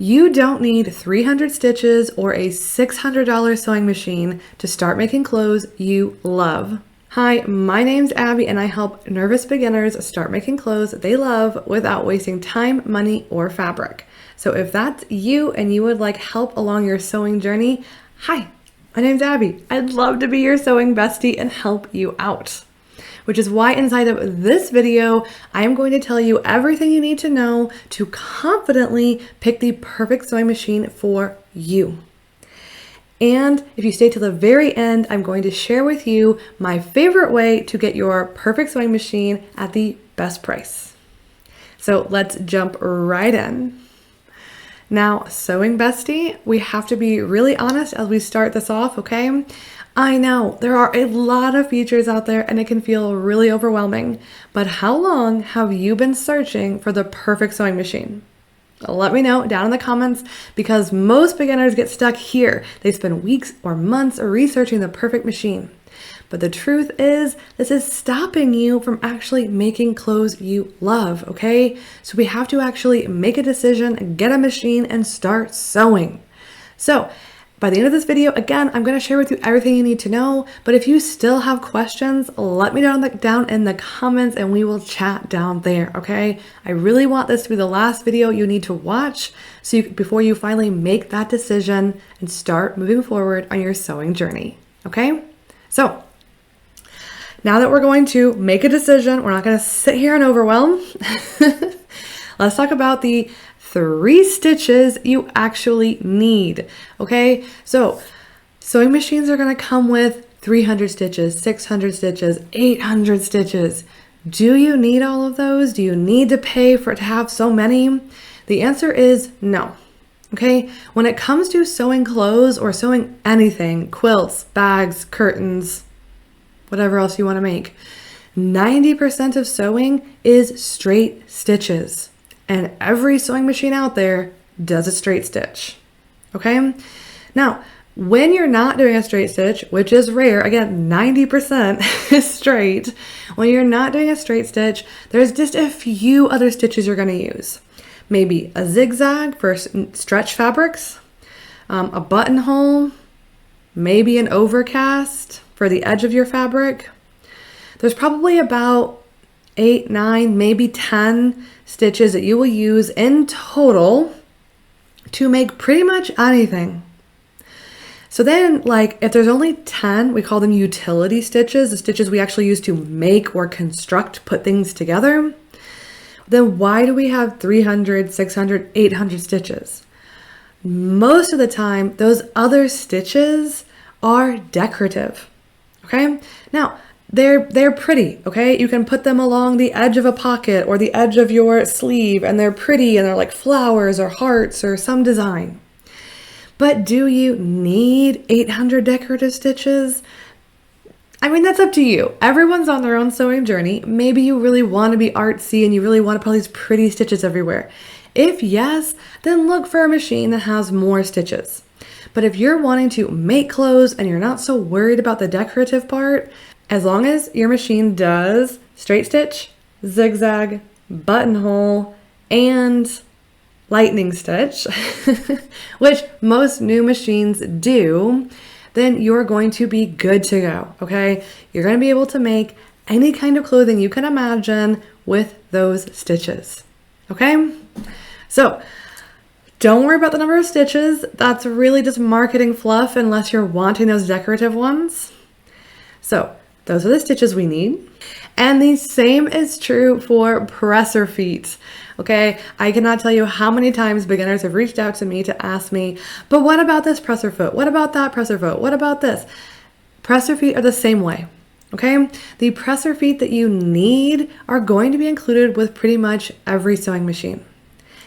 You don't need 300 stitches or a $600 sewing machine to start making clothes you love. Hi, my name's Abby and I help nervous beginners start making clothes they love without wasting time, money, or fabric. So if that's you and you would like help along your sewing journey, hi, my name's Abby. I'd love to be your sewing bestie and help you out. Which is why inside of this video, I am going to tell you everything you need to know to confidently pick the perfect sewing machine for you. And if you stay till the very end, I'm going to share with you my favorite way to get your perfect sewing machine at the best price. So let's jump right in. Now, sewing bestie, we have to be really honest as we start this off, okay? I know there are a lot of features out there and it can feel really overwhelming, but how long have you been searching for the perfect sewing machine? Let me know down in the comments because most beginners get stuck here. They spend weeks or months researching the perfect machine. But the truth is, this is stopping you from actually making clothes you love, okay? So we have to actually make a decision, get a machine, and start sewing. So by the end of this video, again, I'm going to share with you everything you need to know, but if you still have questions, let me know down in the comments and we will chat down there, okay? I really want this to be the last video you need to watch before you finally make that decision and start moving forward on your sewing journey, okay? So now that we're going to make a decision, we're not going to sit here and overwhelm. Let's talk about the 3 stitches you actually need, okay? So sewing machines are gonna come with 300 stitches, 600 stitches, 800 stitches. Do you need all of those? Do you need to pay to have so many? The answer is no, okay? When it comes to sewing clothes or sewing anything, quilts, bags, curtains, whatever else you wanna make, 90% of sewing is straight stitches. And every sewing machine out there does a straight stitch, okay? Now, when you're not doing a straight stitch, which is rare, again, 90% is straight. When you're not doing a straight stitch, there's just a few other stitches you're gonna use. Maybe a zigzag for stretch fabrics, a buttonhole, maybe an overcast for the edge of your fabric. There's probably about 8, 9, maybe 10 stitches that you will use in total to make pretty much anything. So then, like, if there's only 10, we call them utility stitches, the stitches we actually use to make or construct, put things together. Then why do we have 300, 600, 800 stitches? Most of the time, those other stitches are decorative, okay? Now, they're pretty, okay? You can put them along the edge of a pocket or the edge of your sleeve and they're pretty and they're like flowers or hearts or some design. But do you need 800 decorative stitches? I mean, that's up to you. Everyone's on their own sewing journey. Maybe you really want to be artsy and you really want to put all these pretty stitches everywhere. If yes, then look for a machine that has more stitches. But if you're wanting to make clothes and you're not so worried about the decorative part, as long as your machine does straight stitch, zigzag, buttonhole, and lightning stitch, which most new machines do, then you're going to be good to go, okay? You're going to be able to make any kind of clothing you can imagine with those stitches, okay? So don't worry about the number of stitches. That's really just marketing fluff unless you're wanting those decorative ones. So those are the stitches we need. And the same is true for presser feet. Okay, I cannot tell you how many times beginners have reached out to me to ask me, but what about this presser foot? What about that presser foot? What about this? Presser feet are the same way. Okay, the presser feet that you need are going to be included with pretty much every sewing machine.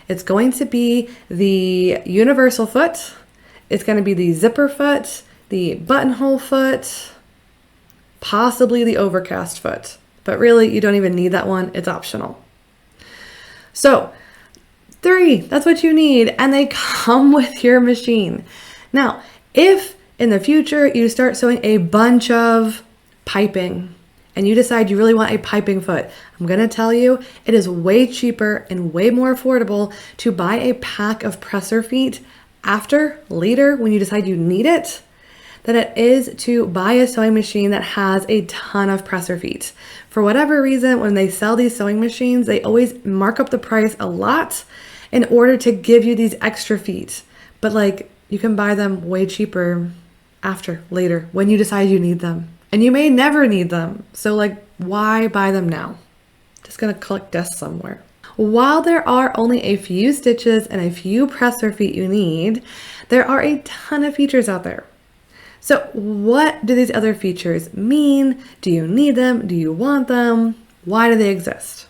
It's going to be the universal foot. It's going to be the zipper foot, the buttonhole foot, possibly the overcast foot, but really you don't even need that one. It's optional. So 3, that's what you need, and they come with your machine. Now, if in the future you start sewing a bunch of piping and you decide you really want a piping foot, I'm going to tell you it is way cheaper and way more affordable to buy a pack of presser feet later when you decide you need it than it is to buy a sewing machine that has a ton of presser feet. For whatever reason, when they sell these sewing machines, they always mark up the price a lot in order to give you these extra feet. But like, you can buy them way cheaper later when you decide you need them. And you may never need them. So like, why buy them now? Just gonna collect dust somewhere. While there are only a few stitches and a few presser feet you need, there are a ton of features out there. So what do these other features mean? Do you need them? Do you want them? Why do they exist?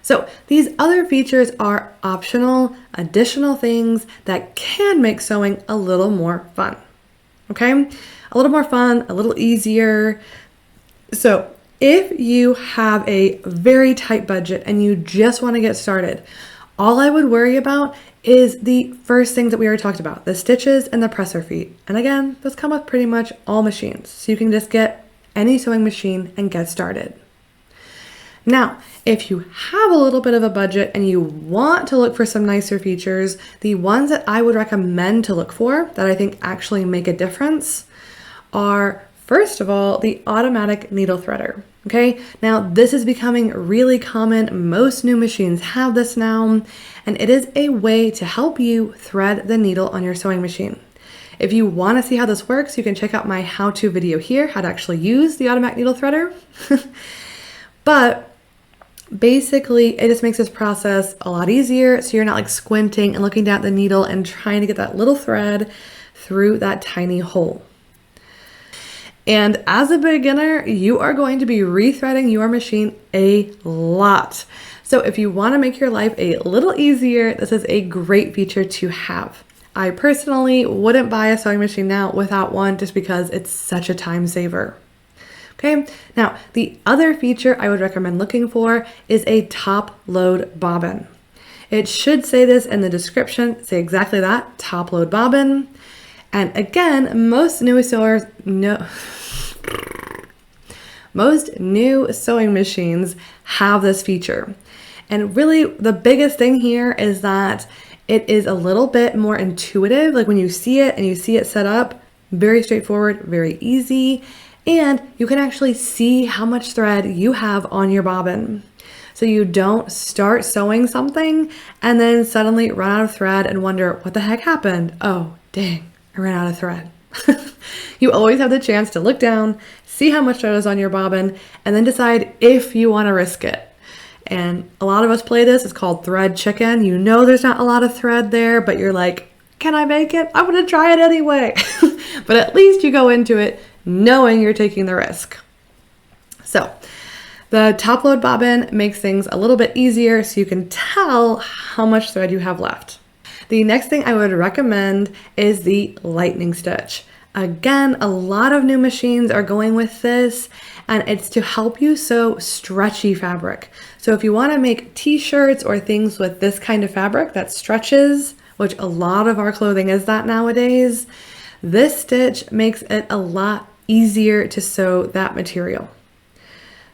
So these other features are optional, additional things that can make sewing a little more fun. Okay? A little more fun, a little easier. So if you have a very tight budget and you just want to get started, all I would worry about is the first things that we already talked about, the stitches and the presser feet. And again, those come with pretty much all machines. So you can just get any sewing machine and get started. Now, if you have a little bit of a budget and you want to look for some nicer features, the ones that I would recommend to look for that I think actually make a difference are, first of all, the automatic needle threader. Okay, now this is becoming really common. Most new machines have this now, and it is a way to help you thread the needle on your sewing machine. If you want to see how this works, you can check out my how-to video here, how to actually use the automatic needle threader. But basically, it just makes this process a lot easier, so you're not like squinting and looking down at the needle and trying to get that little thread through that tiny hole. And as a beginner, you are going to be rethreading your machine a lot. So if you want to make your life a little easier, this is a great feature to have. I personally wouldn't buy a sewing machine now without one just because it's such a time saver. Okay, now the other feature I would recommend looking for is a top load bobbin. It should say this in the description, say exactly that, top load bobbin. And again, most new sewing machines have this feature. And really the biggest thing here is that it is a little bit more intuitive. Like when you see it and you see it set up, very straightforward, very easy. And you can actually see how much thread you have on your bobbin. So you don't start sewing something and then suddenly run out of thread and wonder what the heck happened. Oh, dang, I ran out of thread. You always have the chance to look down, see how much thread is on your bobbin, and then decide if you want to risk it. And a lot of us play this. It's called thread chicken. You know there's not a lot of thread there, but you're like, can I make it? I'm going to try it anyway. But at least you go into it knowing you're taking the risk. So the top load bobbin makes things a little bit easier so you can tell how much thread you have left. The next thing I would recommend is the lightning stitch. Again, a lot of new machines are going with this, and it's to help you sew stretchy fabric. So if you want to make t-shirts or things with this kind of fabric that stretches, which a lot of our clothing is that nowadays, this stitch makes it a lot easier to sew that material.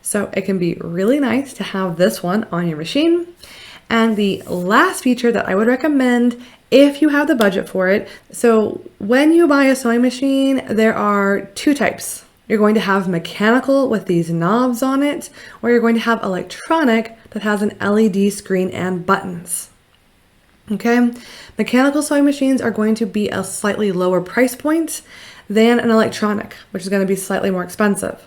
So it can be really nice to have this one on your machine. And the last feature that I would recommend if you have the budget for it. So when you buy a sewing machine, there are two types. You're going to have mechanical with these knobs on it, or you're going to have electronic that has an LED screen and buttons. Okay, mechanical sewing machines are going to be a slightly lower price point than an electronic, which is going to be slightly more expensive.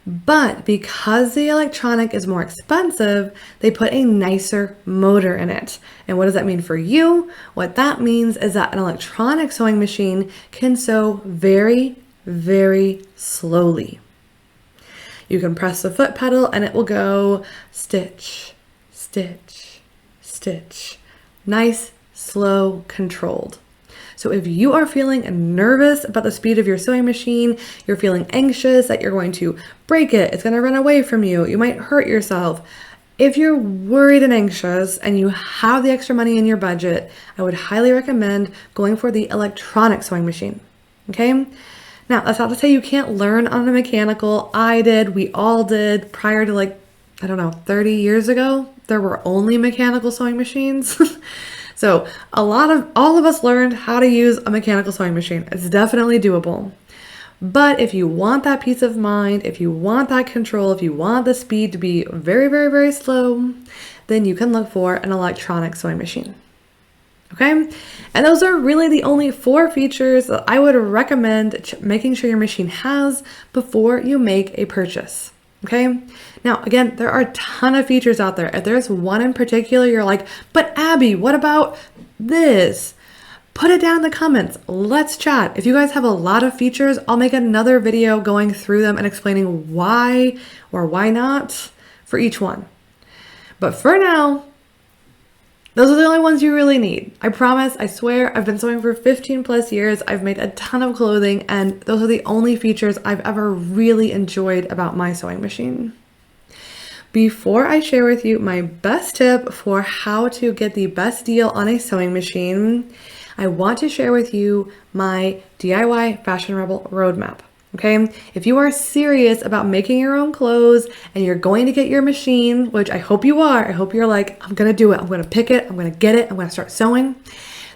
But because the electronic is more expensive, they put a nicer motor in it. And what does that mean for you? What that means is that an electronic sewing machine can sew very, very slowly. You can press the foot pedal and it will go stitch, stitch, stitch. Nice, slow, controlled. So if you are feeling nervous about the speed of your sewing machine, you're feeling anxious that you're going to break it, it's going to run away from you, you might hurt yourself. If you're worried and anxious and you have the extra money in your budget, I would highly recommend going for the electronic sewing machine. Okay? Now, that's not to say you can't learn on a mechanical. I did, we all did. Prior to like, I don't know, 30 years ago, there were only mechanical sewing machines. So all of us learned how to use a mechanical sewing machine. It's definitely doable. But if you want that peace of mind, if you want that control, if you want the speed to be very, very, very slow, then you can look for an electronic sewing machine. Okay? And those are really the only 4 features that I would recommend making sure your machine has before you make a purchase. Okay? Now, again, there are a ton of features out there. If there's one in particular, you're like, but Abby, what about this? Put it down in the comments. Let's chat. If you guys have a lot of features, I'll make another video going through them and explaining why or why not for each one. But for now, those are the only ones you really need. I promise, I swear, I've been sewing for 15 plus years. I've made a ton of clothing, and those are the only features I've ever really enjoyed about my sewing machine. Before I share with you my best tip for how to get the best deal on a sewing machine, I want to share with you my DIY Fashion Rebel roadmap. Okay, if you are serious about making your own clothes and you're going to get your machine, which I hope you are, I hope you're like, I'm going to do it. I'm going to pick it. I'm going to get it. I'm going to start sewing.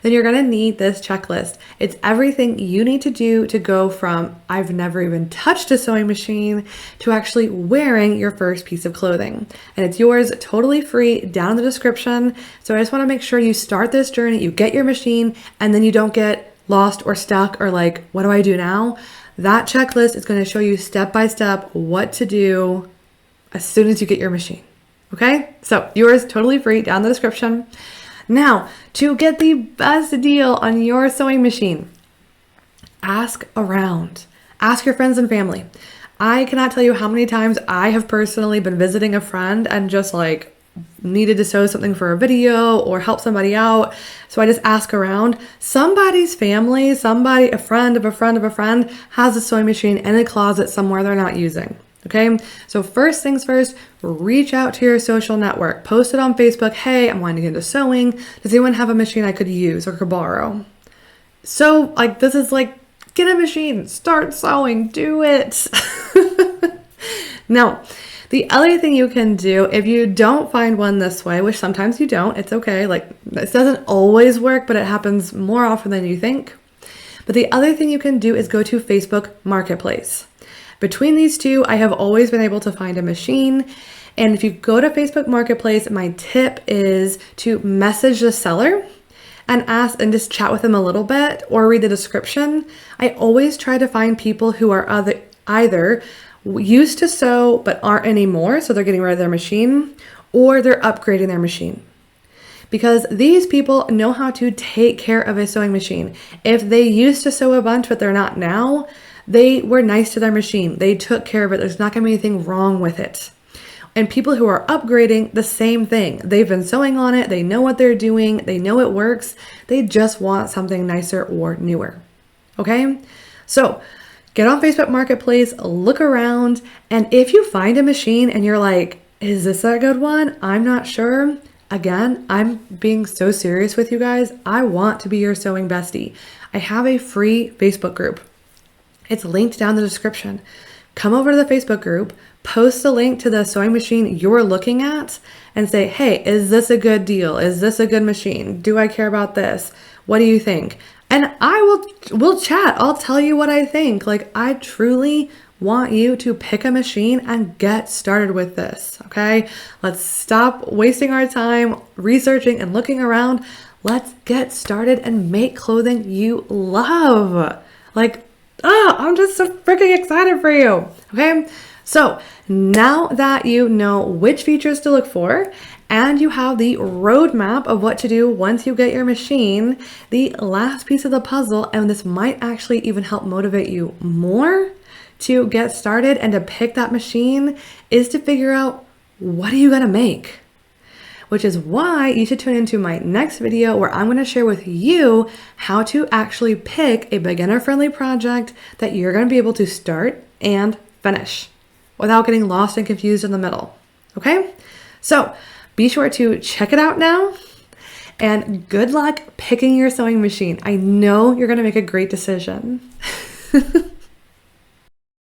Then you're going to need this checklist. It's everything you need to do to go from I've never even touched a sewing machine to actually wearing your first piece of clothing. And it's yours totally free down in the description. So I just want to make sure you start this journey, you get your machine, and then you don't get lost or stuck or like, what do I do now? That checklist is going to show you step by step what to do as soon as you get your machine. Okay? So yours totally free down in the description. Now, to get the best deal on your sewing machine, ask around. Ask your friends and family. I cannot tell you how many times I have personally been visiting a friend and just like needed to sew something for a video or help somebody out. So I just ask around. Somebody's family, a friend of a friend of a friend has a sewing machine in a closet somewhere they're not using. Okay, so first things first, reach out to your social network. Post it on Facebook. Hey, I'm wanting to get into sewing. Does anyone have a machine I could use or could borrow? So like, this is like, get a machine, start sewing, do it. Now, the other thing you can do, if you don't find one this way, which sometimes you don't, it's okay. Like, this doesn't always work, but it happens more often than you think. But the other thing you can do is go to Facebook Marketplace. Between these two, I have always been able to find a machine. And if you go to Facebook Marketplace, my tip is to message the seller and ask and just chat with them a little bit or read the description. I always try to find people who are either used to sew but aren't anymore, so they're getting rid of their machine, or they're upgrading their machine. Because these people know how to take care of a sewing machine. If they used to sew a bunch but they're not now, they were nice to their machine. They took care of it. There's not going to be anything wrong with it. And people who are upgrading, the same thing. They've been sewing on it. They know what they're doing. They know it works. They just want something nicer or newer. Okay? So get on Facebook Marketplace, look around, and if you find a machine and you're like, is this a good one? I'm not sure. Again, I'm being so serious with you guys. I want to be your sewing bestie. I have a free Facebook group. It's linked down in the description. Come over to the Facebook group, post a link to the sewing machine you're looking at, and say, hey, is this a good deal? Is this a good machine? Do I care about this? What do you think? And we'll chat. I'll tell you what I think. Like, I truly want you to pick a machine and get started with this, okay? Let's stop wasting our time researching and looking around. Let's get started and make clothing you love. Like, I'm just so freaking excited for you, okay? So now that you know which features to look for and you have the roadmap of what to do once you get your machine, the last piece of the puzzle, and this might actually even help motivate you more to get started and to pick that machine, is to figure out, what are you gonna make? Which is why you should tune into my next video where I'm going to share with you how to actually pick a beginner-friendly project that you're going to be able to start and finish without getting lost and confused in the middle. Okay? So be sure to check it out now, and good luck picking your sewing machine. I know you're going to make a great decision.